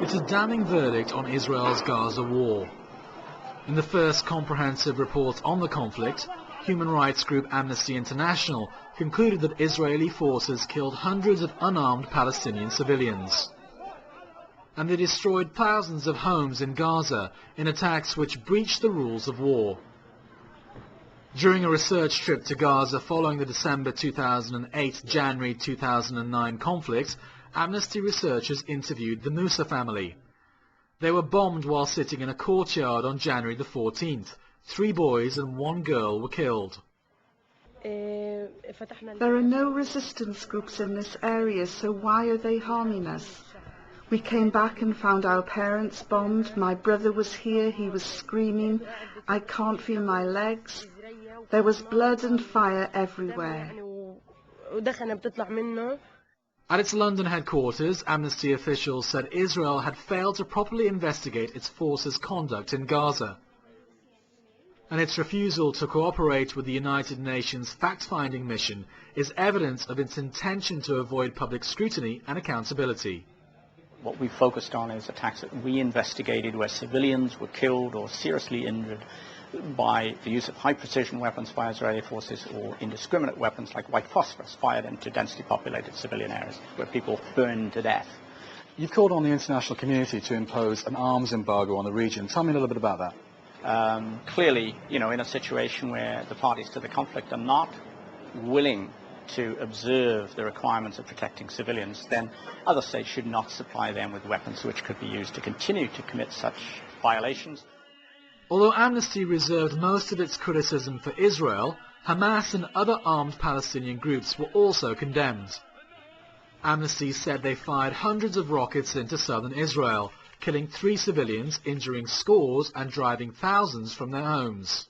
It's a damning verdict on Israel's Gaza war. In the first comprehensive report on the conflict, human rights group Amnesty International concluded that Israeli forces killed hundreds of unarmed Palestinian civilians. And they destroyed thousands of homes in Gaza in attacks which breached the rules of war. During a research trip to Gaza following the December 2008-January 2009 conflict, Amnesty researchers interviewed the Musa family. They were bombed while sitting in a courtyard on January the 14th. 3 boys and 1 girl were killed. There are no resistance groups in this area, so why are they harming us? We came back and found our parents bombed. My brother was here, he was screaming. I can't feel my legs. There was blood and fire everywhere. At its London headquarters, Amnesty officials said Israel had failed to properly investigate its forces' conduct in Gaza, and its refusal to cooperate with the United Nations fact-finding mission is evidence of its intention to avoid public scrutiny and accountability. What we focused on is attacks that we investigated where civilians were killed or seriously injured by the use of high-precision weapons by Israeli forces or indiscriminate weapons like white phosphorus fired into densely populated civilian areas where people burned to death. You've called on the international community to impose an arms embargo on the region. Tell me a little bit about that. Clearly, in a situation where the parties to the conflict are not willing to observe the requirements of protecting civilians, then other states should not supply them with weapons which could be used to continue to commit such violations. Although Amnesty reserved most of its criticism for Israel, Hamas and other armed Palestinian groups were also condemned. Amnesty said they fired hundreds of rockets into southern Israel, killing 3 civilians, injuring scores and driving thousands from their homes.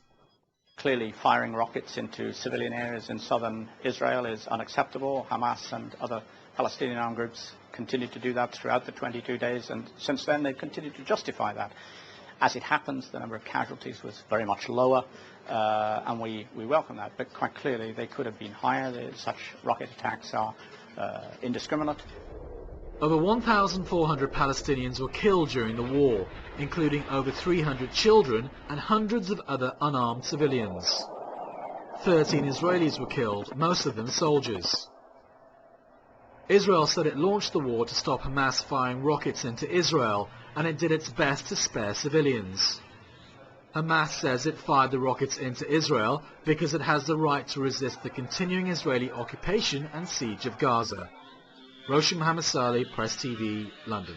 Clearly, firing rockets into civilian areas in southern Israel is unacceptable. Hamas and other Palestinian armed groups continued to do that throughout the 22 days, and since then they've continued to justify that. As it happens, the number of casualties was very much lower, and we welcome that, but quite clearly they could have been higher. Such rocket attacks are indiscriminate. Over 1,400 Palestinians were killed during the war, including over 300 children and hundreds of other unarmed civilians. 13 Israelis were killed, most of them soldiers. Israel said it launched the war to stop Hamas firing rockets into Israel, and it did its best to spare civilians. Hamas says it fired the rockets into Israel because it has the right to resist the continuing Israeli occupation and siege of Gaza. Roshan Mohammed Saleh, Press TV, London.